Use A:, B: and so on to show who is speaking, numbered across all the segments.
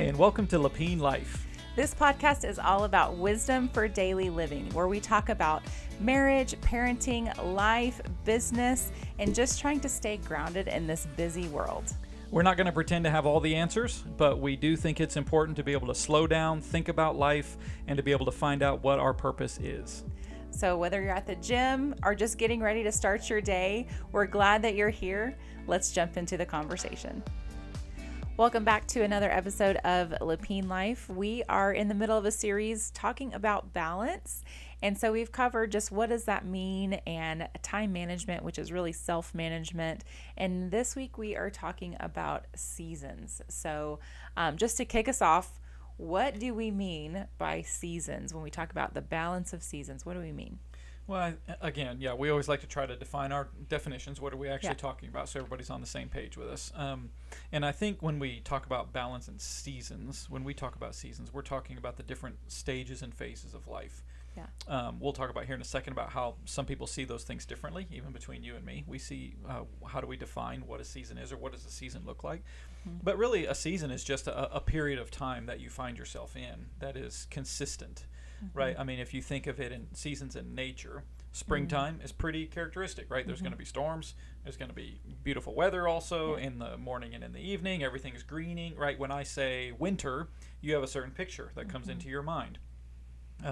A: Hi, and welcome to Lepien Life.
B: This podcast is all about wisdom for daily living, where we talk about marriage, parenting, life, business, and just trying to stay grounded in this busy world.
A: We're not going to pretend to have all the answers, but we do think it's important to be able to slow down, think about life, and to be able to find out what our purpose is.
B: So whether you're at the gym or just getting ready to start your day, we're glad that you're here. Let's jump into the conversation. Welcome back to another episode of Lepien Life. We are in the middle of a series talking about balance. And so we've covered just what does that mean and time management, which is really self-management. And this week we are talking about seasons. So just to kick us off, what do we mean by seasons? When we talk about the balance of seasons, what do we mean?
A: Well, again, we always like to try to define our definitions. What are we actually talking about so everybody's on the same page with us? And I think when we talk about balance and seasons, we're talking about the different stages and phases of life. Yeah. We'll talk about here in a second about how some people see those things differently, even between you and me. We see how do we define what a season is or what does a season look like. Mm-hmm. But really a season is just a period of time that you find yourself in that is consistent. Mm-hmm. Right. I mean, if you think of it in seasons in nature, springtime is pretty characteristic, right? There's going to be storms. There's going to be beautiful weather also in the morning and in the evening. Everything's greening, right? When I say winter, you have a certain picture that comes into your mind.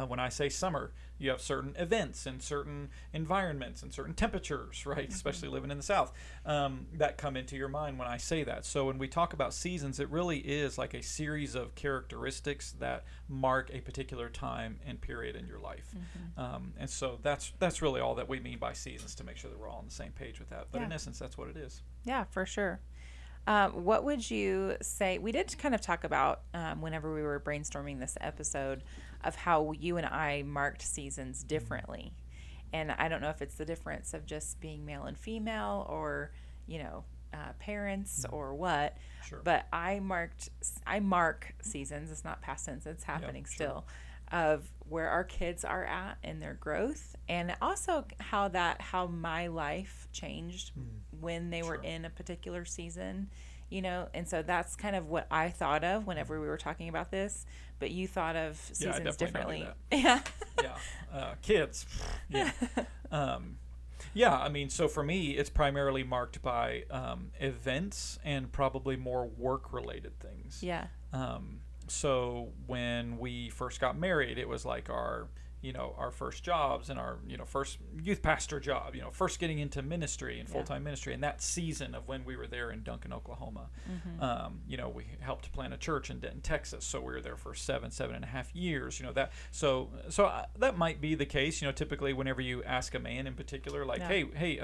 A: When I say summer, you have certain events and certain environments and certain temperatures, right? Especially living in the South, that come into your mind when I say that. So when we talk about seasons, it really is like a series of characteristics that mark a particular time and period in your life. And so that's really all that we mean by seasons, to make sure that we're all on the same page with that. But in essence, that's what it is.
B: Yeah, for sure. What would you say? We did kind of talk about whenever we were brainstorming this episode of how you and I marked seasons differently. And I don't know if it's the difference of just being male and female or, parents or what. Sure. But I mark seasons. It's not past tense. It's happening still. Of where our kids are at in their growth, and also how my life changed when they were in a particular season, and so that's kind of what I thought of whenever we were talking about this. But you thought of seasons differently.
A: Kids. I mean, so for me, it's primarily marked by events and probably more work-related things. Yeah. So when we first got married, it was like our first jobs and our, first youth pastor job, first getting into ministry and full-time ministry, and that season of when we were there in Duncan, Oklahoma. We helped plant a church in Denton, Texas, so we were there for 7.5 years, so that might be the case, typically whenever you ask a man in particular, like, hey,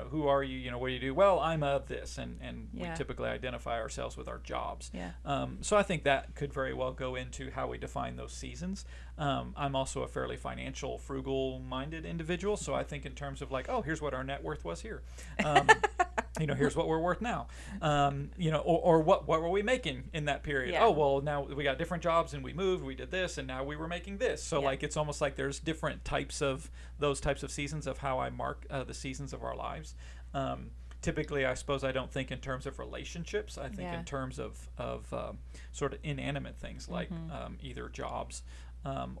A: who are you, what do you do? Well, I'm of this, and we typically identify ourselves with our jobs. So I think that could very well go into how we define those seasons. I'm also a fairly financial, frugal-minded individual, so I think in terms of like, here's what our net worth was here. Here's what we're worth now. Or what were we making in that period? Yeah. Oh, well, now we got different jobs and we moved, we did this, and now we were making this. So like, it's almost like there's different types of those types of seasons of how I mark the seasons of our lives. Typically, I suppose I don't think in terms of relationships. I think in terms of sort of inanimate things like either jobs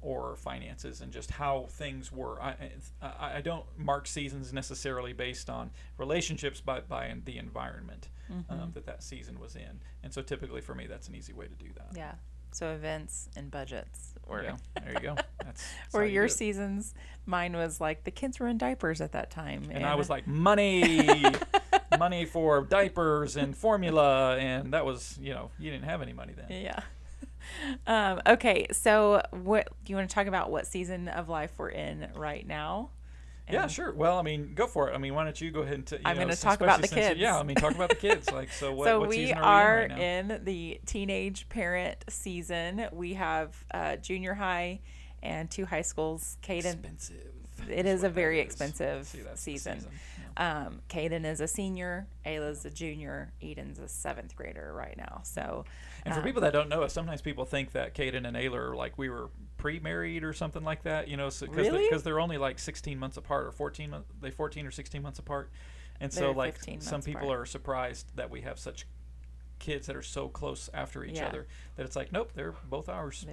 A: or finances, and just how things were. I don't mark seasons necessarily based on relationships, but by the environment that season was in. And so typically for me, that's an easy way to do that.
B: Yeah. So events and budgets.
A: There you go. That's
B: or your seasons. Mine was like the kids were in diapers at that time.
A: And I was like, money for diapers and formula. And that was, you didn't have any money then.
B: Yeah. Okay. So what you want to talk about what season of life we're in right now?
A: Yeah, sure. Well, I mean, go for it. I mean, why don't you go ahead and
B: I'm going to talk about the kids.
A: Talk about the kids. Like, so what
B: so
A: season are we in right now?
B: in the teenage parent season. We have junior high and 2 high schools.
A: Expensive.
B: It is a very expensive season. Caden is a senior, Ayla's a junior, Eden's a 7th grader right now. So,
A: and for people that don't know us, sometimes people think that Caden and Ayla are like we were pre-married or something like that, because they're only like 16 months apart or 14 or 16 months apart. And so like some people are surprised that we have such kids that are so close after each other that it's like, nope, they're both ours.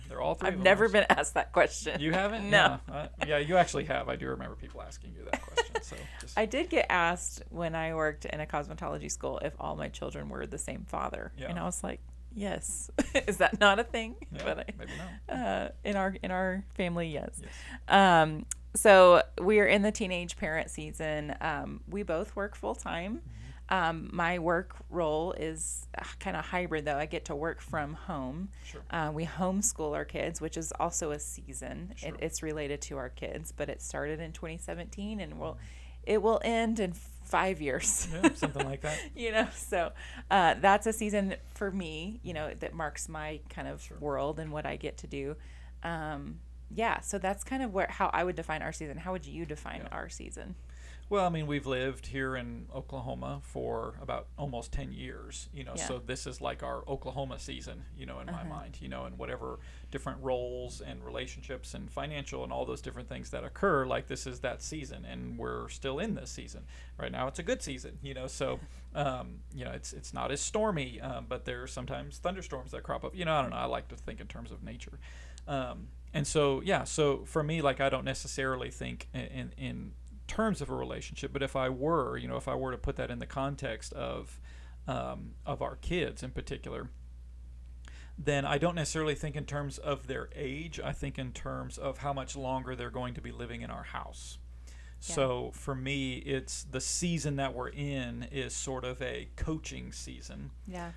A: They're all three.
B: I've never been asked that question.
A: You haven't?
B: No.
A: Yeah, you actually have. I do remember people asking you that question. So
B: I did get asked when I worked in a cosmetology school if all my children were the same father, and I was like, yes. Is that not a thing?
A: Yeah,
B: but
A: maybe not.
B: In our family, yes. So we are in the teenage parent season. We both work full time. My work role is kind of hybrid, though. I get to work from home.
A: Sure.
B: We homeschool our kids, which is also a season.
A: Sure.
B: It's related to our kids, but it started in 2017, and it will end in 5 years.
A: Yeah, something like that.
B: So that's a season for me, that marks my kind of world and what I get to do. So that's kind of how I would define our season. How would you define our season?
A: Well, I mean, we've lived here in Oklahoma for about almost 10 years, so this is like our Oklahoma season, in my mind, and whatever different roles and relationships and financial and all those different things that occur, like this is that season, and we're still in this season. Right now it's a good season, so, it's not as stormy, but there are sometimes thunderstorms that crop up, I don't know, I like to think in terms of nature. And so, so for me, like, I don't necessarily think in terms of a relationship, but if I were to put that in the context of our kids in particular, then I don't necessarily think in terms of their age. I think in terms of how much longer they're going to be living in our house. Yeah. So for me, it's the season that we're in is sort of a coaching season.
B: Yeah.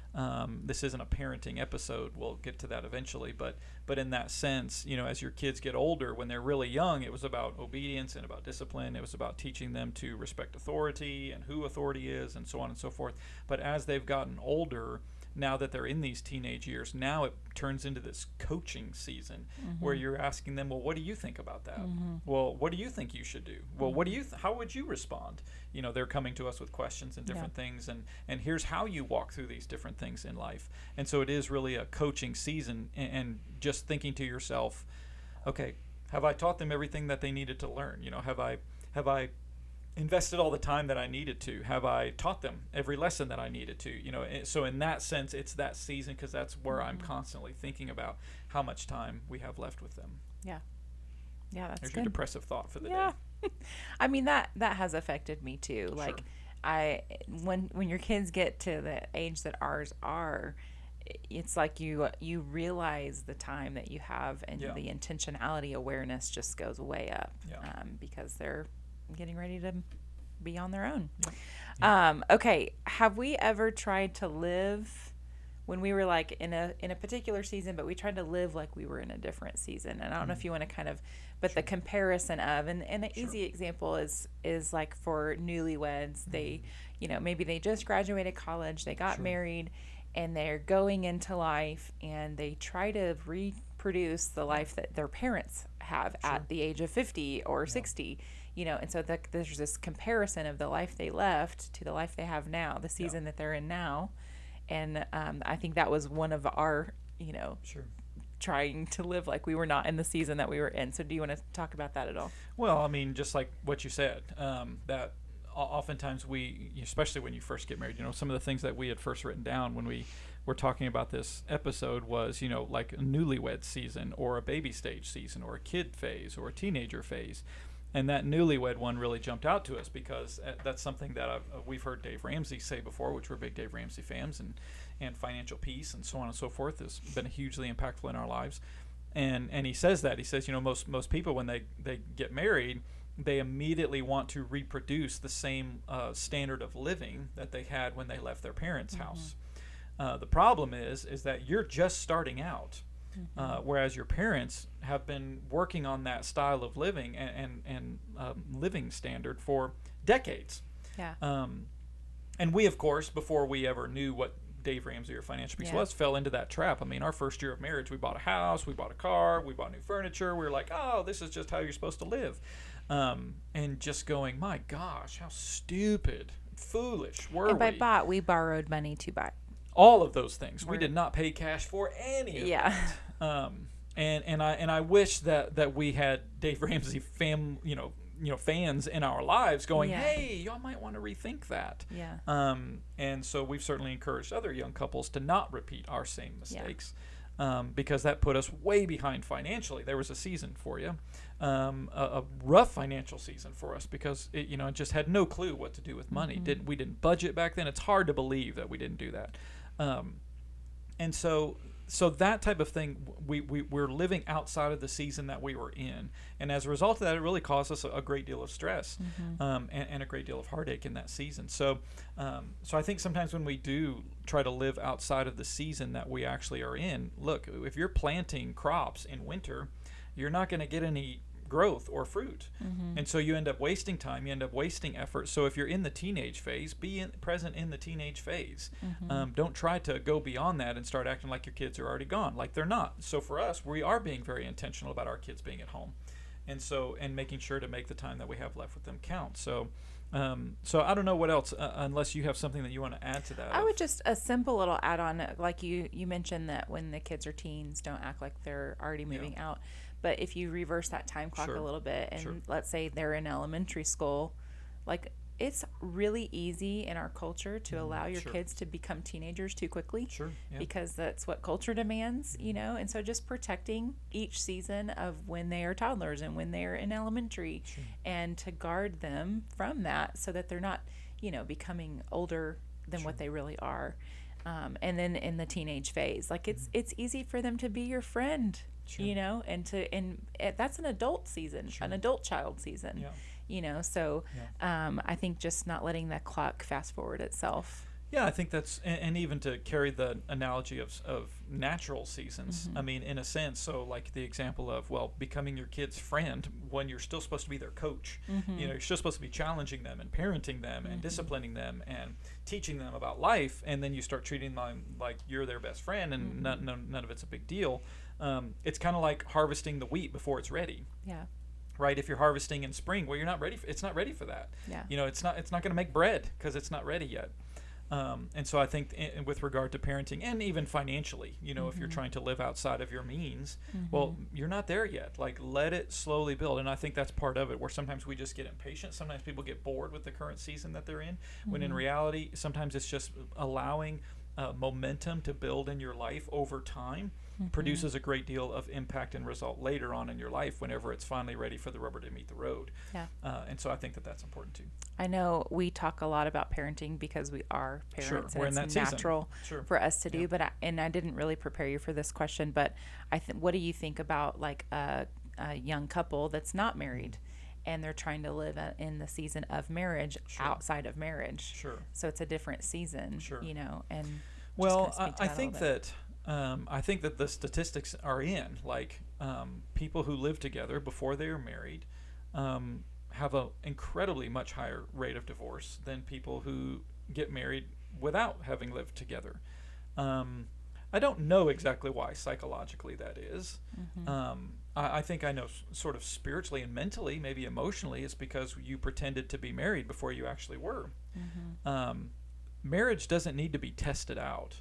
A: This isn't a parenting episode. We'll get to that eventually, but in that sense, as your kids get older, when they're really young, it was about obedience and about discipline. It was about teaching them to respect authority and who authority is and so on and so forth. But as they've gotten older, now that they're in these teenage years, now it turns into this coaching season where you're asking them, well, what do you think about that? Well, what do you think you should do? Well, what do you how would you respond? They're coming to us with questions and different things, and here's how you walk through these different things in life. And so it is really a coaching season, and just thinking to yourself, okay, have I taught them everything that they needed to learn? Have I invested all the time that I needed to? Have I taught them every lesson that I needed to? So in that sense, it's that season, because that's where I'm constantly thinking about how much time we have left with them.
B: Yeah, that's
A: There's
B: good.
A: your depressive thought for the day.
B: I mean, that has affected me too.
A: Sure.
B: Like, when your kids get to the age that ours are, it's like you realize the time that you have, and the intentionality awareness just goes way up, because they're getting ready to be on their own. Okay, have we ever tried to live when we were like in a particular season, but we tried to live like we were in a different season? And I don't know if you want to kind of, but the comparison of, and an easy example is like for newlyweds, they, maybe they just graduated college, they got married, and they're going into life, and they try to reproduce the life that their parents have at the age of 50 or 60. And so there's this comparison of the life they left to the life they have now, the season that they're in now. And I think that was one of our, trying to live like we were not in the season that we were in. So do you want to talk about that at all?
A: Well, I mean, just like what you said, that oftentimes we, especially when you first get married, some of the things that we had first written down when we were talking about this episode was, like a newlywed season or a baby stage season or a kid phase or a teenager phase. And that newlywed one really jumped out to us because that's something that we've heard Dave Ramsey say before, which we're big Dave Ramsey fans, and financial peace and so on and so forth has been hugely impactful in our lives. And he says that. He says, most people when they get married, they immediately want to reproduce the same standard of living that they had when they left their parents' house. The problem is that you're just starting out. Whereas your parents have been working on that style of living and living standard for decades. Yeah. And we, of course, before we ever knew what Dave Ramsey or Financial Peace was, fell into that trap. I mean, our first year of marriage, we bought a house, we bought a car, we bought new furniture. We were like, oh, this is just how you're supposed to live. And just going, my gosh, how stupid, foolish were we?
B: And by bought, we borrowed money to buy.
A: All of those things. We did not pay cash for any of that. And I wish that we had Dave Ramsey fans in our lives going, hey, y'all might want to rethink that.
B: Yeah.
A: And so we've certainly encouraged other young couples to not repeat our same mistakes. Because that put us way behind financially. There was a season for you, a rough financial season for us because it just had no clue what to do with money. We didn't budget back then. It's hard to believe that we didn't do that, and so that type of thing, we're living outside of the season that we were in, and as a result of that, it really caused us a great deal of stress and a great deal of heartache in that season. So I think sometimes when we do try to live outside of the season that we actually are in, look, if you're planting crops in winter, you're not going to get any growth or fruit, and so you end up wasting time, you end up wasting effort. So if you're in the teenage phase, be present in the teenage phase. Don't try to go beyond that and start acting like your kids are already gone, like they're not. So for us, we are being very intentional about our kids being at home, and making sure to make the time that we have left with them count. So I don't know what else, unless you have something that you want to add to that.
B: I would just a simple little add-on, like you mentioned that when the kids are teens, don't act like they're already moving out. But if you reverse that time clock a little bit, and let's say they're in elementary school, like it's really easy in our culture to allow your kids to become teenagers too quickly, because that's what culture demands, and so just protecting each season of when they are toddlers and when they're in elementary, and to guard them from that so that they're not, becoming older than what they really are. And then in the teenage phase, like it's easy for them to be your friend, and that's an adult season, an adult child season, so I think just not letting that clock fast forward itself.
A: Yeah, I think that's, and even to carry the analogy of natural seasons, I mean, in a sense, so like the example of, becoming your kid's friend when you're still supposed to be their coach. You're still supposed to be challenging them and parenting them and disciplining them and teaching them about life, and then you start treating them like you're their best friend, and none of it's a big deal. It's kind of like harvesting the wheat before it's ready.
B: Yeah.
A: Right? If you're harvesting in spring, you're not ready. It's not ready for that.
B: Yeah.
A: It's not going to make bread because it's not ready yet. And so I think with regard to parenting and even financially, if you're trying to live outside of your means, you're not there yet. Like, let it slowly build. And I think that's part of it, where sometimes we just get impatient. Sometimes people get bored with the current season that they're in, when in reality, sometimes it's just allowing momentum to build in your life over time produces a great deal of impact and result later on in your life whenever it's finally ready for the rubber to meet the road.
B: Yeah.
A: And so I think that that's important too.
B: I know we talk a lot about parenting because we are parents,
A: We're
B: and
A: in
B: it's
A: that
B: natural for us to do. But I didn't really prepare you for this question, but what do you think about like a young couple that's not married, and they're trying to live in the season of marriage outside of marriage? So it's a different season, and
A: I think that the statistics are in, like, people who live together before they are married have an incredibly much higher rate of divorce than people who get married without having lived together. I don't know exactly why psychologically that is. I think I know sort of spiritually and mentally, maybe emotionally, it's because you pretended to be married before you actually were. Marriage doesn't need to be tested out.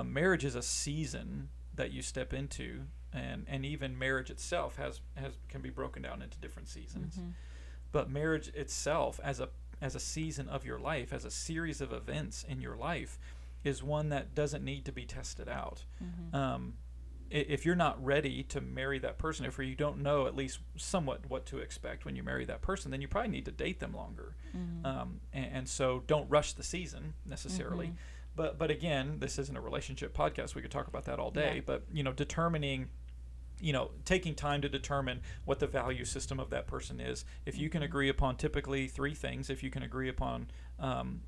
A: Marriage is a season that you step into, and even marriage itself can be broken down into different seasons. But marriage itself, as a season of your life, as a series of events in your life, is one that doesn't need to be tested out. If you're not ready to marry that person, if you don't know at least somewhat what to expect when you marry that person, then you probably need to date them longer. And so don't rush the season necessarily. But again, this isn't a relationship podcast. We could talk about that all day. But determining, taking time to determine what the value system of that person is. If you can agree upon typically three things, if you can agree upon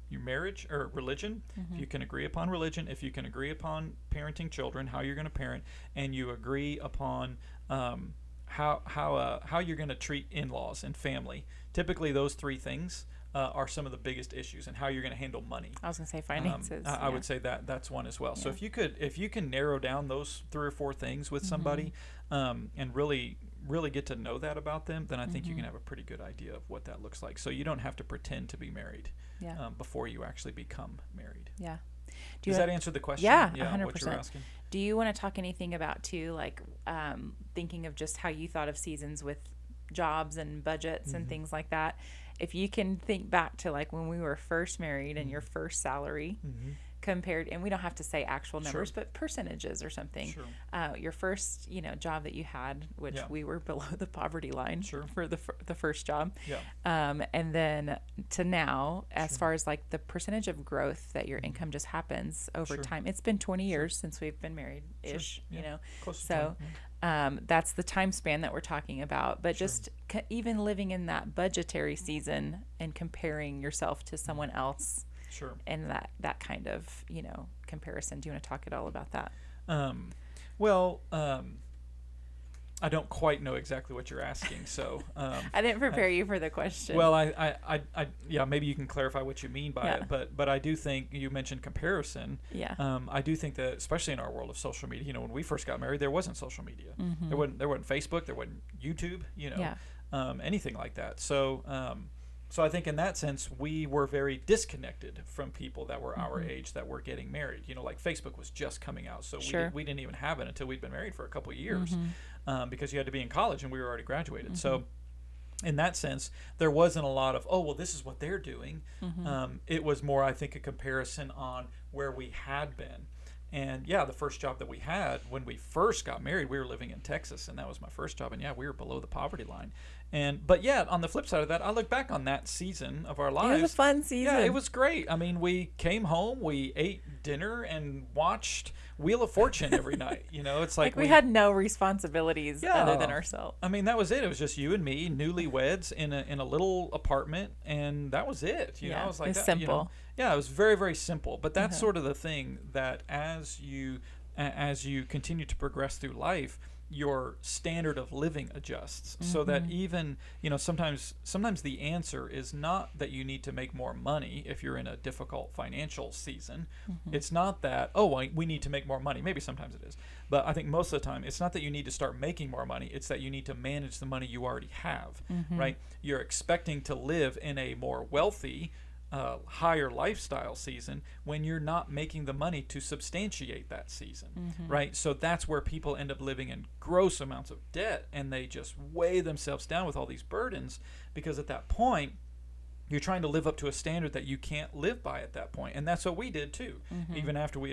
A: your marriage or religion, if you can agree upon religion, if you can agree upon parenting children, how you're going to parent, and you agree upon how you're going to treat in-laws and family. Typically, those three things are some of the biggest issues, and how you're going to handle money.
B: I was going to say finances.
A: I would say that's one as well. So if you can narrow down those 3 or 4 things with somebody, and really get to know that about them, then I think you can have a pretty good idea of what that looks like. So you don't have to pretend to be married before you actually become married.
B: Yeah.
A: Does that answer the question?
B: Yeah, 100%.
A: What you're asking?
B: Do you want to talk anything about too, like thinking of just how you thought of seasons with jobs and budgets and things like that. If you can think back to like when we were first married and your first salary compared, and we don't have to say actual numbers, but percentages or something. Your first, job that you had, which we were below the poverty line for the first job. And then to now, as far as like the percentage of growth that your income just happens over time. It's been 20 years since we've been married ish,
A: Close to
B: so that's the time span that we're talking about. But just even living in that budgetary season and comparing yourself to someone else. And that kind of, comparison. Do you want to talk at all about that?
A: I don't quite know exactly what you're asking, so
B: I didn't prepare you for the question.
A: Well, maybe you can clarify what you mean by it, but I do think you mentioned comparison. I do think that, especially in our world of social media, when we first got married, there wasn't social media. There wasn't Facebook, there wasn't YouTube, anything like that. So I think in that sense, we were very disconnected from people that were our age that were getting married. Like Facebook was just coming out, so we didn't even have it until we'd been married for a couple of years, because you had to be in college and we were already graduated. So in that sense, there wasn't a lot of, this is what they're doing. It was more, I think, a comparison on where we had been. And the first job that we had when we first got married, we were living in Texas, and that was my first job. And we were below the poverty line. But on the flip side of that, I look back on that season of our lives.
B: It was a fun season.
A: Yeah, it was great. I mean, we came home, we ate dinner, and watched Wheel of Fortune every night. It's like
B: we had no responsibilities other than ourselves.
A: I mean, that was it. It was just you and me, newlyweds, in a little apartment, and that was it. I was like,
B: it's simple.
A: It was very, very simple. But that's sort of the thing, that as you continue to progress through life, your standard of living adjusts, so that even, sometimes the answer is not that you need to make more money if you're in a difficult financial season. It's not that, we need to make more money. Maybe sometimes it is. But I think most of the time, it's not that you need to start making more money. It's that you need to manage the money you already have, right? You're expecting to live in a more wealthy, higher lifestyle season when you're not making the money to substantiate that season, right? So that's where people end up living in gross amounts of debt, and they just weigh themselves down with all these burdens, because at that point, you're trying to live up to a standard that you can't live by at that point. And that's what we did too. Even after we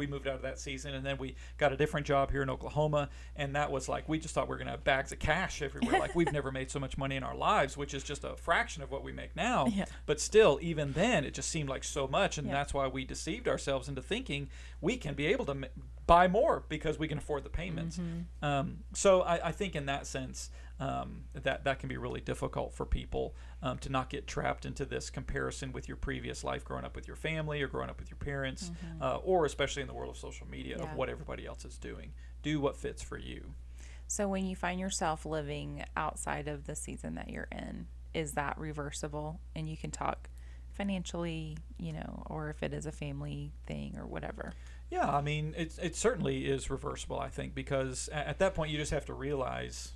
A: moved out of that season, and then we got a different job here in Oklahoma, and that was like, we just thought we were going to have bags of cash everywhere. Like, we've never made so much money in our lives, which is just a fraction of what we make now. But still, even then, it just seemed like so much. And that's why we deceived ourselves into thinking we can be able to buy more because we can afford the payments. So I think in that sense, that can be really difficult for people, to not get trapped into this comparison with your previous life, growing up with your family or growing up with your parents, or especially in the world of social media, of what everybody else is doing. Do what fits for you.
B: So when you find yourself living outside of the season that you're in, is that reversible? And you can talk financially, or if it is a family thing or whatever.
A: Yeah, I mean, it certainly is reversible, I think, because at that point you just have to realize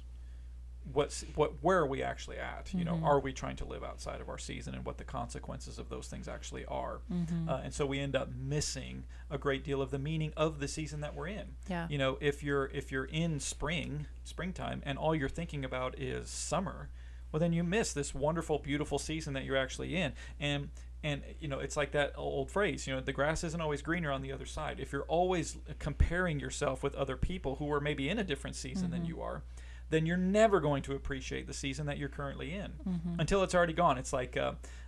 A: where are we actually at? Are we trying to live outside of our season, and what the consequences of those things actually are? And so we end up missing a great deal of the meaning of the season that we're in. If you're in springtime, and all you're thinking about is summer, well, then you miss this wonderful, beautiful season that you're actually in. And it's like that old phrase, the grass isn't always greener on the other side. If you're always comparing yourself with other people who are maybe in a different season than you are, then you're never going to appreciate the season that you're currently in until it's already gone. It's like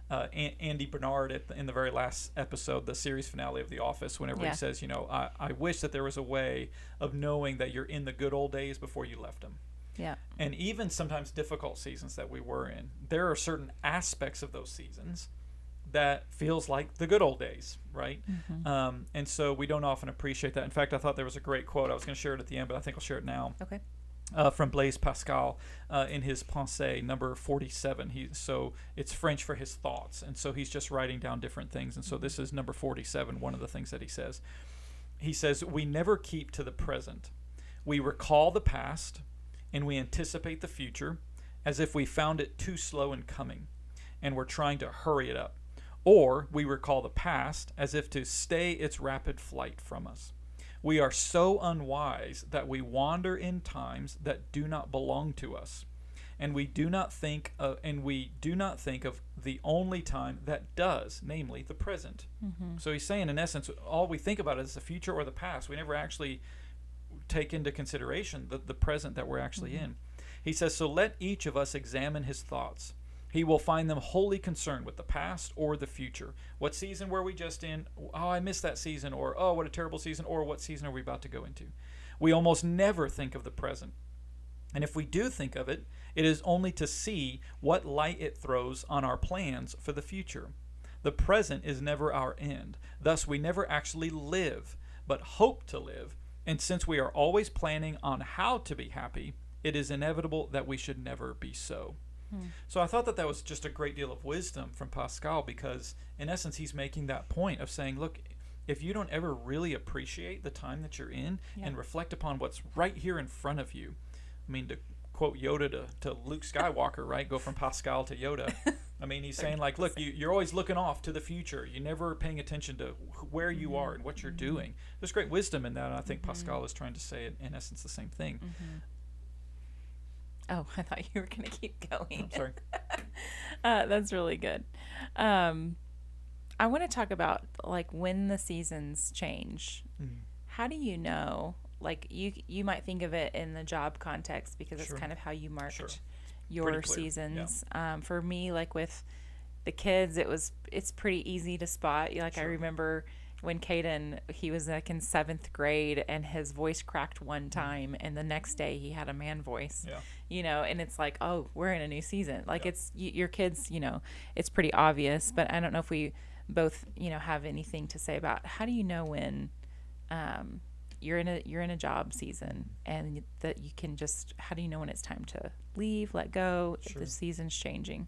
A: Andy Bernard in the very last episode, the series finale of The Office, whenever he says, I wish that there was a way of knowing that you're in the good old days before you left them. And even sometimes difficult seasons that we were in, there are certain aspects of those seasons that feels like the good old days, right? And so we don't often appreciate that. In fact, I thought there was a great quote. I was going to share it at the end, but I think I'll share it now.
B: Okay.
A: From Blaise Pascal, in his Pensée number 47. So it's French for his thoughts, and so he's just writing down different things. And so this is number 47, one of the things that he says. He says, "We never keep to the present. We recall the past, and we anticipate the future as if we found it too slow in coming, and we're trying to hurry it up. Or we recall the past as if to stay its rapid flight from us. We are so unwise that we wander in times that do not belong to us, and we do not think of the only time that does, namely the present. So he's saying, in essence, all we think about is the future or the past. We never actually take into consideration the present that we're actually in. He says, so let each of us examine his thoughts. He will find them wholly concerned with the past or the future. What season were we just in? Oh, I missed that season. Or, oh, what a terrible season. Or, what season are we about to go into? We almost never think of the present. And if we do think of it, it is only to see what light it throws on our plans for the future. The present is never our end. Thus, we never actually live, but hope to live. And since we are always planning on how to be happy, it is inevitable that we should never be so. So I thought that was just a great deal of wisdom from Pascal, because in essence he's making that point of saying, look, if you don't ever really appreciate the time that you're in and reflect upon what's right here in front of you. I mean, to quote Yoda to Luke Skywalker, right? Go from Pascal to Yoda. I mean, he's saying, like, look, you're always looking off to the future. You're never paying attention to where you are and what you're doing. There's great wisdom in that, and I think Pascal is trying to say, in essence, the same thing.
B: Oh, I thought you were going to keep going.
A: I'm sorry.
B: That's really good. I want to talk about, like, when the seasons change. How do you know? Like, you might think of it in the job context because it's kind of how you marked your seasons. For me, like with the kids, it's pretty easy to spot. Like I remember when Caden, he was like in 7th grade and his voice cracked one time and the next day he had a man voice, you know, and it's like, oh, we're in a new season. Like it's your kids, you know, it's pretty obvious, but I don't know if we both, you know, have anything to say about how do you know when, you're in a job season and that you can just, how do you know when it's time to leave, let go, if the season's changing?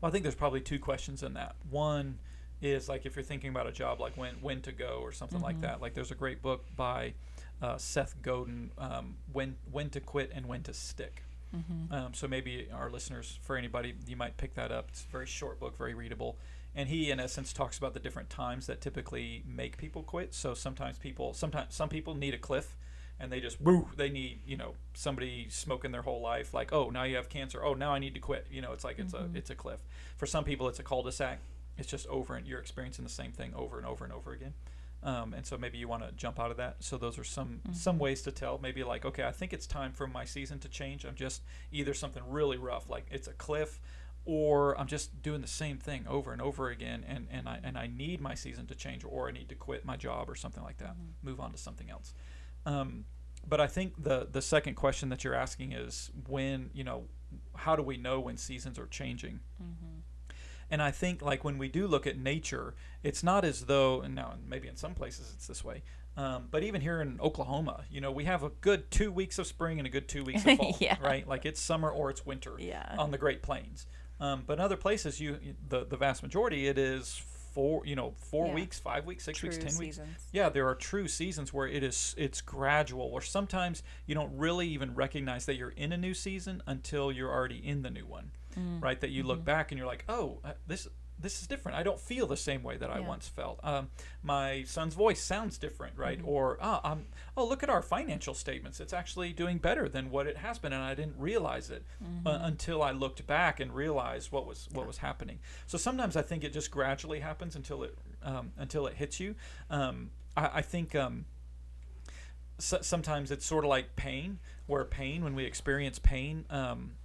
A: Well, I think there's probably 2 questions in that. One is, like, if you're thinking about a job, like when to go or something like that. Like there's a great book by Seth Godin, when to quit and when to stick. So maybe our listeners, for anybody, you might pick that up. It's a very short book, very readable. And he, in essence, talks about the different times that typically make people quit. So sometimes some people need a cliff, and they just, they need, you know, somebody smoking their whole life. Like, oh, now you have cancer. Oh, now I need to quit. You know, it's like it's a cliff. For some people, it's a cul-de-sac. It's just over, and you're experiencing the same thing over and over and over again. And so maybe you want to jump out of that. So those are some ways to tell. Maybe like, okay, I think it's time for my season to change. I'm just either something really rough, like it's a cliff, or I'm just doing the same thing over and over again, and I need my season to change, or I need to quit my job or something like that, move on to something else. But I think the second question that you're asking is when, you know, how do we know when seasons are changing? And I think, like, when we do look at nature, it's not as though, and now maybe in some places it's this way, but even here in Oklahoma, you know, we have a good 2 weeks of spring and a good 2 weeks of fall, right? Like it's summer or it's winter on the Great Plains. But in other places, the vast majority, it is 4 weeks, 5 weeks, 6 weeks, 10 weeks. Yeah, there are true seasons where it's gradual, or sometimes you don't really even recognize that you're in a new season until you're already in the new one, right? That you look back and you're like, oh, this is different. I don't feel the same way that I once felt. My son's voice sounds different, right? Or look at our financial statements. It's actually doing better than what it has been, and I didn't realize it until I looked back and realized what was happening. So sometimes I think it just gradually happens until it hits you. I think sometimes it's sort of like pain, where when we experience pain,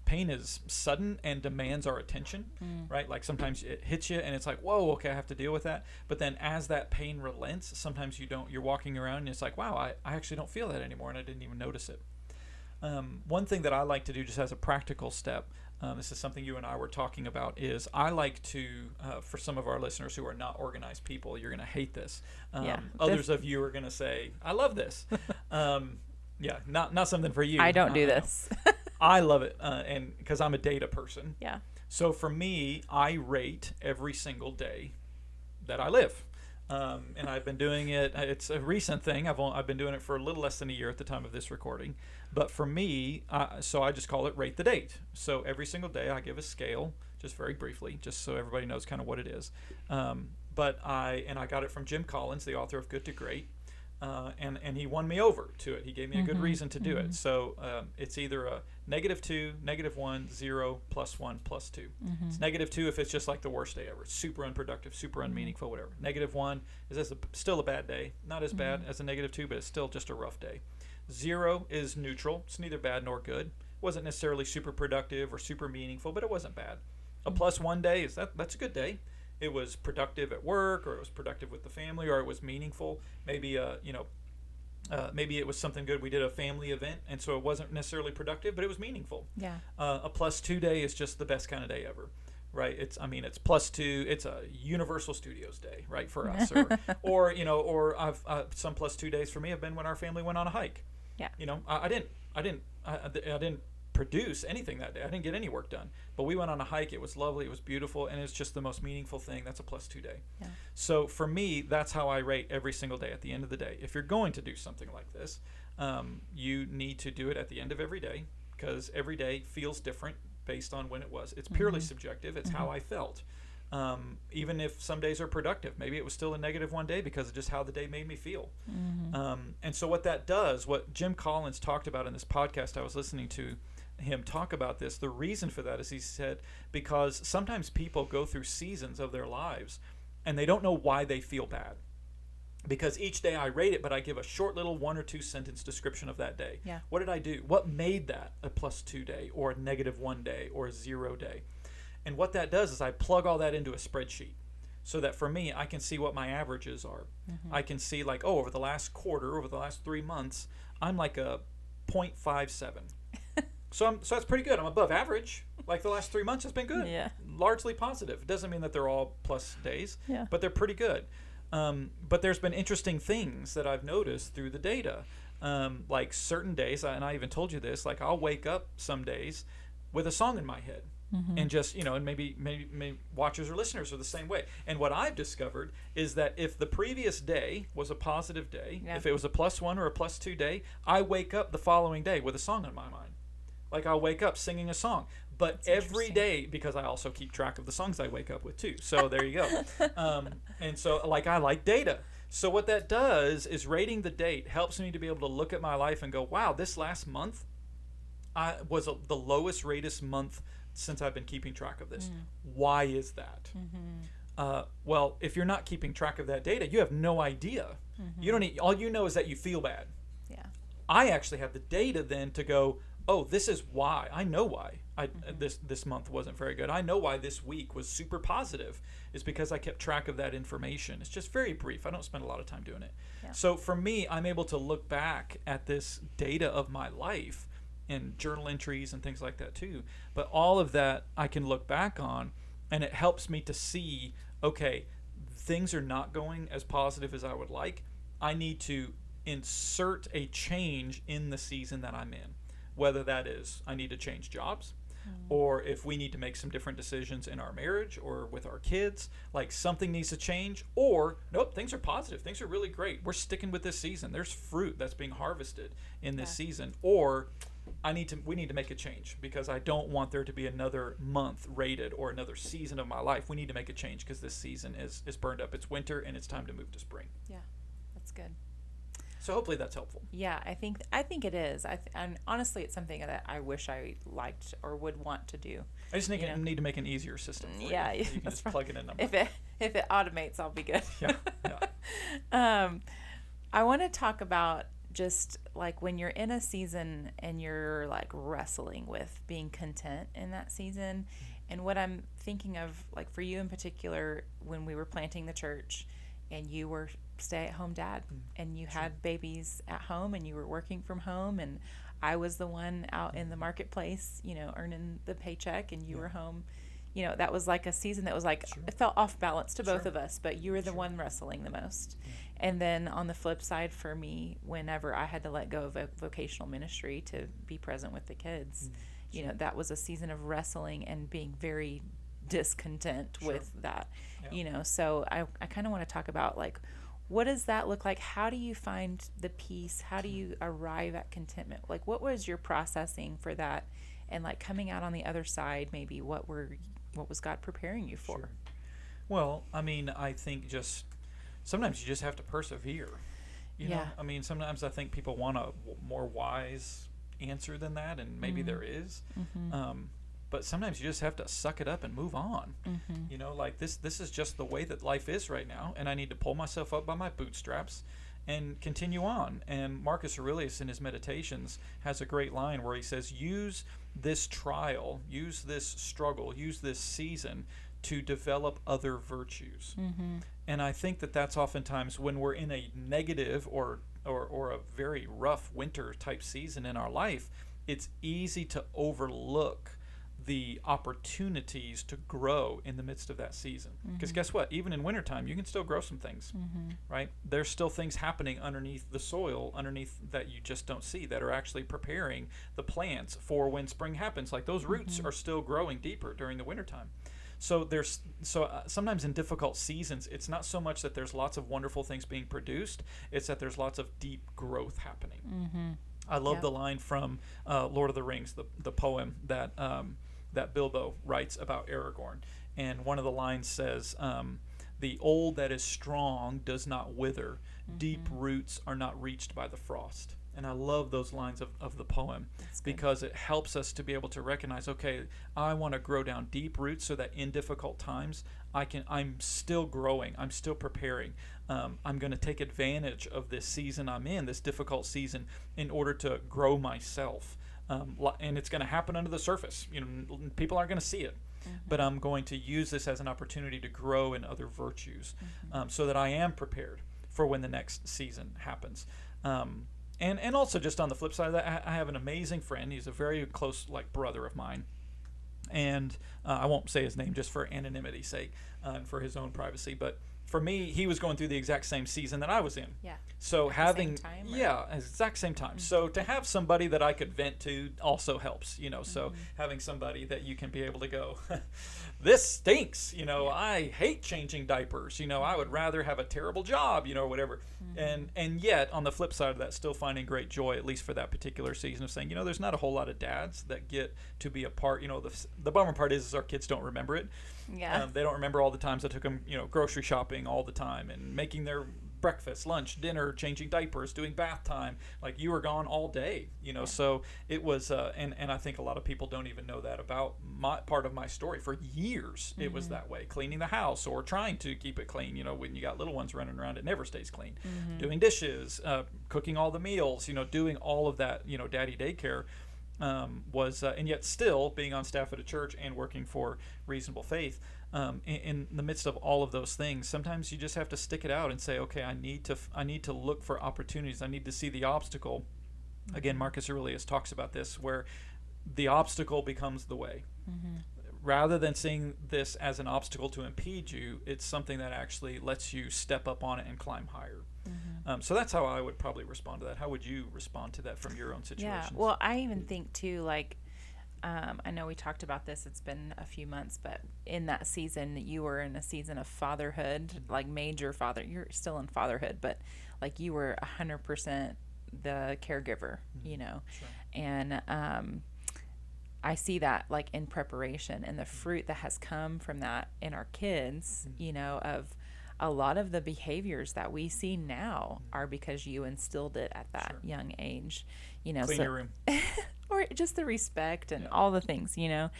A: pain is sudden and demands our attention, right? Like sometimes it hits you and it's like, whoa, okay, I have to deal with that. But then as that pain relents, sometimes you're walking around and it's like, wow, I actually don't feel that anymore, and I didn't even notice it. One thing that I like to do just as a practical step, this is something you and I were talking about, is I like to, for some of our listeners who are not organized people, you're going to hate this. Others of you are going to say, I love this. Not something for you.
B: I don't do this.
A: I love it, and because I'm a data person.
B: Yeah.
A: So for me, I rate every single day that I live. And I've been doing it. It's a recent thing. I've been doing it for a little less than a year at the time of this recording. But for me, so I just call it Rate the Date. So every single day I give a scale, just very briefly, just so everybody knows kind of what it is. But I got it from Jim Collins, the author of Good to Great. And he won me over to it. He gave me a good reason to do it. So it's either a -2, -1, 0, +1, +2. It's -2 if it's just like the worst day ever. It's super unproductive, super unmeaningful, whatever. -1 is still a bad day. Not as bad as a -2, but it's still just a rough day. 0 is neutral. It's neither bad nor good. Wasn't necessarily super productive or super meaningful, but it wasn't bad. A +1 day is that's a good day. It was productive at work, or it was productive with the family, or it was meaningful. Maybe maybe it was something good. We did a family event, and so it wasn't necessarily productive, but it was meaningful.
B: Yeah.
A: A +2 day is just the best kind of day ever, right? It's +2. It's a Universal Studios day, right, for us, or I've some +2 days for me have been when our family went on a hike.
B: Yeah.
A: I didn't produce anything that day. I didn't get any work done, but we went on a hike. It was lovely. It was beautiful, and it's just the most meaningful thing. That's a +2 day.
B: Yeah.
A: So for me, that's how I rate every single day at the end of the day. If you're going to do something like this, you need to do it at the end of every day, because every day feels different based on when it was. It's purely subjective. It's how I felt. Even if some days are productive, maybe it was still a -1 day because of just how the day made me feel. And so what that does, what Jim Collins talked about in this podcast I was listening to him talk about this, the reason for that is he said, because sometimes people go through seasons of their lives and they don't know why they feel bad. Because each day I rate it, but I give a short little 1 or 2 sentence description of that day.
B: Yeah.
A: What did I do? What made that a +2 day or a -1 day or a 0 day? And what that does is I plug all that into a spreadsheet, so that for me, I can see what my averages are. I can see like, over the last quarter, over the last 3 months, I'm like a 0.57. So that's pretty good. I'm above average. Like the last 3 months has been good.
B: Yeah.
A: Largely positive. It doesn't mean that they're all plus days,
B: Yeah.
A: but they're pretty good. But there's been interesting things that I've noticed through the data. Like certain days, and I even told you this, like I'll wake up some days with a song in my head. And just, and maybe watchers or listeners are the same way. And what I've discovered is that if the previous day was a positive day, if it was a +1 or a +2 day, I wake up the following day with a song in my mind. Like I'll wake up singing a song. But every day, because I also keep track of the songs I wake up with too. So there you go. And so like I like data. So what that does is rating the date helps me to be able to look at my life and go, wow, this last month I was the lowest rated month since I've been keeping track of this. Why is that? Well, if you're not keeping track of that data, you have no idea. You don't need, all you know is that you feel bad.
B: Yeah.
A: I actually have the data then to go, oh, this is why. I know why this month wasn't very good. I know why this week was super positive. It's because I kept track of that information. It's just very brief. I don't spend a lot of time doing it.
B: Yeah.
A: So for me, I'm able to look back at this data of my life and journal entries and things like that too. But all of that I can look back on, and it helps me to see, okay, things are not going as positive as I would like. I need to insert a change in the season that I'm in. Whether that is I need to change jobs, or if we need to make some different decisions in our marriage or with our kids, like something needs to change, or nope, things are positive. Things are really great. We're sticking with this season. There's fruit that's being harvested in this season, or we need to make a change because I don't want there to be another month rated or another season of my life. We need to make a change because this season is burned up. It's winter and it's time to move to spring.
B: Yeah, that's good.
A: So hopefully that's helpful.
B: Yeah, I think it is. And honestly, it's something that I wish I liked or would want to do.
A: I just need to make an easier system for you. You can just plug in a number.
B: If it automates, I'll be good.
A: Yeah.
B: I want to talk about just like when you're in a season and you're like wrestling with being content in that season. And what I'm thinking of, like for you in particular, when we were planting the church and you were stay-at-home dad and you had babies at home and you were working from home, and I was the one out in the marketplace, earning the paycheck, and you were home. That was like a season that was like, it felt off balance to both of us, but you were the one wrestling the most. And then on the flip side for me, whenever I had to let go of a vocational ministry to be present with the kids, that was a season of wrestling and being very discontent with that, so I kind of want to talk about like, what does that look like? How do you find the peace? How do you arrive at contentment? Like, what was your processing for that? And like coming out on the other side, maybe what was God preparing you for?
A: Well, I mean, I think just sometimes you just have to persevere. You know, I mean, sometimes I think people want a more wise answer than that, and maybe there is. But sometimes you just have to suck it up and move on. You know, like this is just the way that life is right now, and I need to pull myself up by my bootstraps and continue on. And Marcus Aurelius in his Meditations has a great line where he says, use this trial, use this struggle, use this season to develop other virtues. And I think that that's oftentimes when we're in a negative or a very rough winter type season in our life, it's easy to overlook the opportunities to grow in the midst of that season. Because guess what? Even in wintertime, you can still grow some things, right? There's still things happening underneath the soil, underneath that you just don't see, that are actually preparing the plants for when spring happens. Like those roots are still growing deeper during the wintertime. So sometimes in difficult seasons, it's not so much that there's lots of wonderful things being produced, it's that there's lots of deep growth happening. I love the line from Lord of the Rings, the poem that Bilbo writes about Aragorn. And one of the lines says, the old that is strong does not wither, deep roots are not reached by the frost. And I love those lines of the poem because it helps us to be able to recognize, okay, I want to grow down deep roots so that in difficult times I'm still growing, I'm still preparing. I'm going to take advantage of this season I'm in, this difficult season, in order to grow myself. And it's going to happen under the surface. You know, people aren't going to see it. But I'm going to use this as an opportunity to grow in other virtues, so that I am prepared for when the next season happens. And also just on the flip side of that, I have an amazing friend. He's a very close brother of mine. And I won't say his name just for anonymity's sake and for his own privacy. But for me, he was going through the exact same season that I was in. Yeah. So having, exact same time. So to have somebody that I could vent to also helps, you know. So having somebody that you can be able to go, this stinks, you know, I hate changing diapers, you know, I would rather have a terrible job, you know, or whatever. And yet on the flip side of that, still finding great joy, at least for that particular season, of saying, you know, there's not a whole lot of dads that get to be a part. You know, the bummer part is our kids don't remember it. Yeah. They don't remember all the times I took them, you know, grocery shopping all the time and making their breakfast, lunch, dinner, changing diapers, doing bath time. Like, you were gone all day, you know. So it was, and I think a lot of people don't even know that about my part of my story. For years, it was that way, cleaning the house or trying to keep it clean. You know, when you got little ones running around, it never stays clean. Doing dishes, cooking all the meals, you know, doing all of that, you know, daddy daycare. And yet still being on staff at a church and working for Reasonable Faith, in the midst of all of those things, sometimes you just have to stick it out and say, okay, I need to look for opportunities. I need to see the obstacle. Again, Marcus Aurelius talks about this, where the obstacle becomes the way. Rather than seeing this as an obstacle to impede you, it's something that actually lets you step up on it and climb higher. So that's how I would probably respond to that. How would you respond to that from your own situation?
B: Yeah, well, I even think too, like, I know we talked about this, it's been a few months, but in that season, you were in a season of fatherhood, like major you're still in fatherhood, but like you were 100% the caregiver, you know, and I see that like in preparation and the fruit that has come from that in our kids, you know, of a lot of the behaviors that we see now are because you instilled it at that young age, you know.
A: Clean your room.
B: Or just the respect and all the things, you know.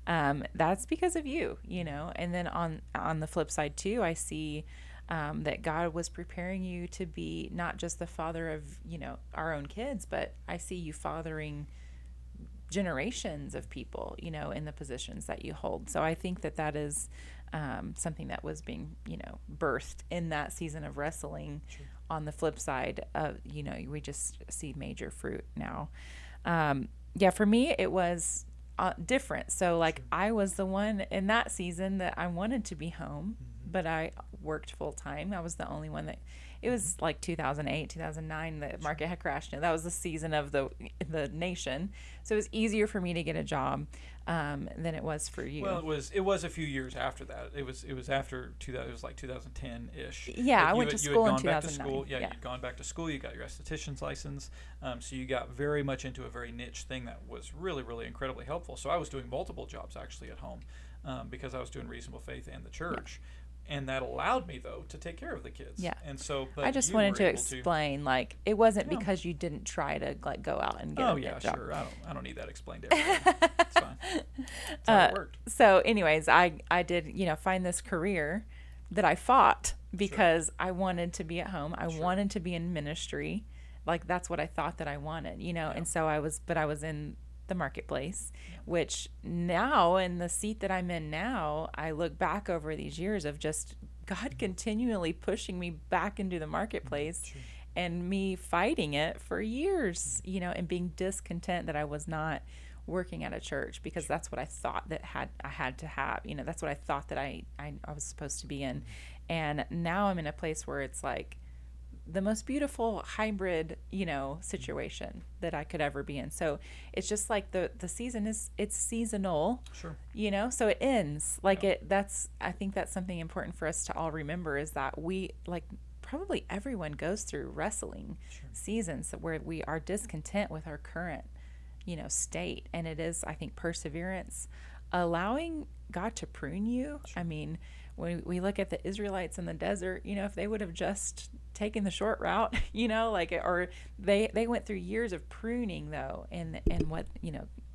B: That's because of you, you know. And then on the flip side too, I see that God was preparing you to be not just the father of, you know, our own kids, but I see you fathering generations of people, you know, in the positions that you hold. So I think that is something that was being, you know, birthed in that season of wrestling. On the flip side of, you know, we just see major fruit now. For me, it was different. So like I was the one in that season that I wanted to be home, but I worked full time. I was the only one that, it was like 2008, 2009, the market had crashed. And that was the season of the nation. So it was easier for me to get a job than it was for you.
A: Well, it was a few years after that. It was after it was like 2010-ish.
B: Yeah, I went to school in 2009.
A: You'd gone back to school. You got your esthetician's license. So you got very much into a very niche thing that was really, really incredibly helpful. So I was doing multiple jobs actually at home because I was doing Reasonable Faith and the church. And that allowed me, though, to take care of the kids.
B: Yeah.
A: And so, but
B: I just wanted to explain, like, it wasn't because you didn't try to, like, go out and get a good job.
A: Sure. I don't need that explained to everybody. It's fine. That's how it worked.
B: So, anyways, I did, find this career that I fought because I wanted to be at home. I wanted to be in ministry. Like, that's what I thought that I wanted, And so I was in the marketplace, which now in the seat that I'm in now, I look back over these years of just God continually pushing me back into the marketplace and me fighting it for years, and being discontent that I was not working at a church because that's what I thought that I had to have, that's what I thought that I was supposed to be in. And now I'm in a place where it's like the most beautiful hybrid, situation that I could ever be in. So it's just like the season it's seasonal, so it ends like I think that's something important for us to all remember is that we probably everyone goes through wrestling seasons where we are discontent with our current, state. And it is, I think, perseverance, allowing God to prune you. I mean, when we look at the Israelites in the desert, if they would have just taken the short route, or they went through years of pruning though, and what,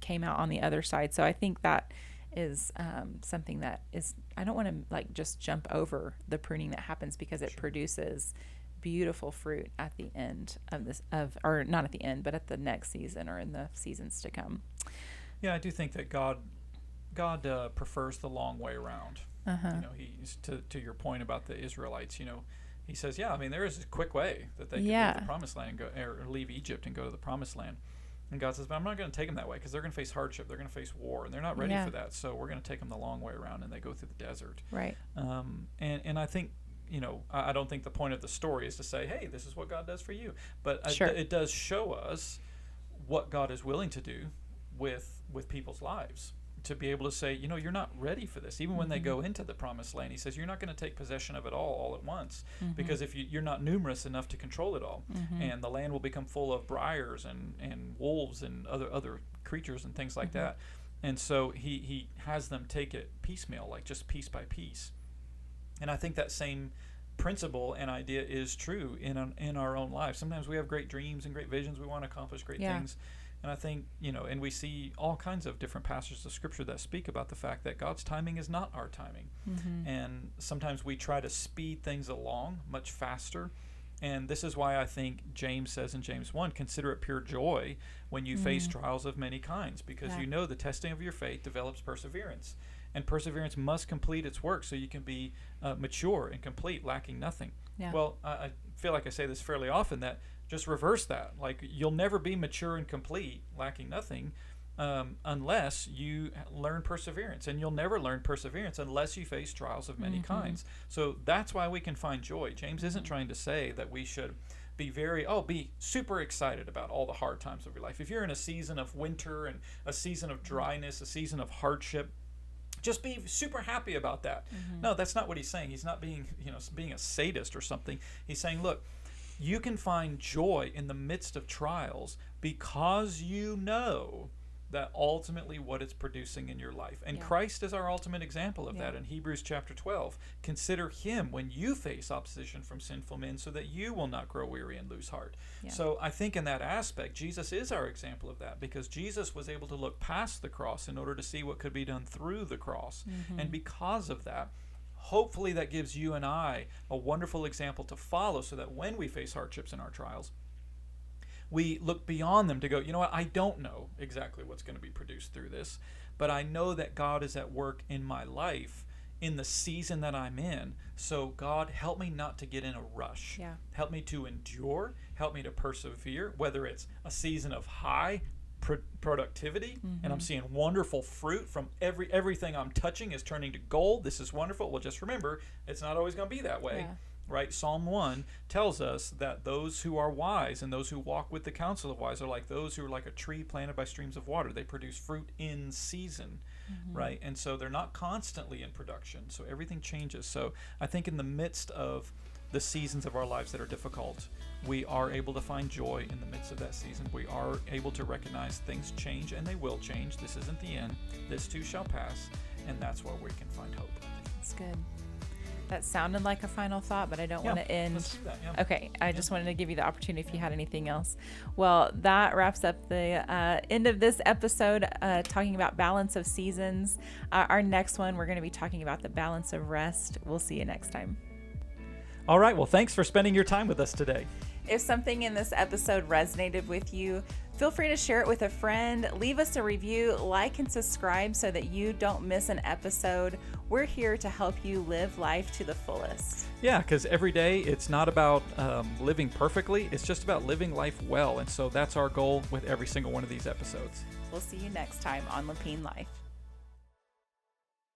B: came out on the other side. So I think that is something that is, I don't want to just jump over the pruning that happens because it produces beautiful fruit at the end or not at the end, but at the next season or in the seasons to come.
A: Yeah, I do think that God prefers the long way around. He's to your point about the Israelites, he says, there is a quick way that they can leave the promised land and go, or leave Egypt and go to the promised land. And God says, but I'm not going to take them that way because they're going to face hardship. They're going to face war, and they're not ready for that. So we're going to take them the long way around, and they go through the desert.
B: Right.
A: And I think, I don't think the point of the story is to say, hey, this is what God does for you. But it does show us what God is willing to do with people's lives. To be able to say, you're not ready for this. Even when they go into the promised land, he says, you're not going to take possession of it all at once. Because if you're not numerous enough to control it all. And the land will become full of briars and wolves and other creatures and things like that. And so he has them take it piecemeal, like just piece by piece. And I think that same principle and idea is true in our own lives. Sometimes we have great dreams and great visions. We want to accomplish great things. And I think, and we see all kinds of different passages of Scripture that speak about the fact that God's timing is not our timing. And sometimes we try to speed things along much faster. And this is why I think James says in James 1, consider it pure joy when you face trials of many kinds, because the testing of your faith develops perseverance. And perseverance must complete its work so you can be mature and complete, lacking nothing. Yeah. Well, I feel like I say this fairly often, that just reverse that. Like, you'll never be mature and complete, lacking nothing, unless you learn perseverance. And you'll never learn perseverance unless you face trials of many kinds. So that's why we can find joy. James isn't trying to say that we should be super excited about all the hard times of your life. If you're in a season of winter and a season of dryness, a season of hardship, just be super happy about that. No, that's not what he's saying. He's not being a sadist or something. He's saying, look, you can find joy in the midst of trials because you know that ultimately what it's producing in your life. And Christ is our ultimate example of that in Hebrews chapter 12. Consider him when you face opposition from sinful men so that you will not grow weary and lose heart. So I think in that aspect, Jesus is our example of that, because Jesus was able to look past the cross in order to see what could be done through the cross. And because of that, hopefully that gives you and I a wonderful example to follow, so that when we face hardships in our trials, we look beyond them to go, I don't know exactly what's going to be produced through this, but I know that God is at work in my life in the season that I'm in. So God, help me not to get in a rush. Help me to endure. Help me to persevere, whether it's a season of high productivity and I'm seeing wonderful fruit from everything I'm touching is turning to gold. This is wonderful. Well, just remember, it's not always going to be that way. Right? Psalm 1 tells us that those who are wise and those who walk with the counsel of wise are like those who are like a tree planted by streams of water. They produce fruit in season, right? And so they're not constantly in production. So everything changes. So I think in the midst of the seasons of our lives that are difficult, we are able to find joy in the midst of that season. We are able to recognize things change, and they will change. This isn't the end. This too shall pass, and that's where we can find hope.
B: That's good. That sounded like a final thought, but I don't want to end.
A: Let's do that, yeah.
B: Okay, I just wanted to give you the opportunity if you had anything else. Well, that wraps up the end of this episode, talking about balance of seasons. Our next one, we're going to be talking about the balance of rest. We'll see you next time.
A: All right. Well, thanks for spending your time with us today.
B: If something in this episode resonated with you, feel free to share it with a friend. Leave us a review, like and subscribe so that you don't miss an episode. We're here to help you live life to the fullest.
A: Yeah, because every day it's not about living perfectly. It's just about living life well. And so that's our goal with every single one of these episodes.
B: We'll see you next time on Lepien Life.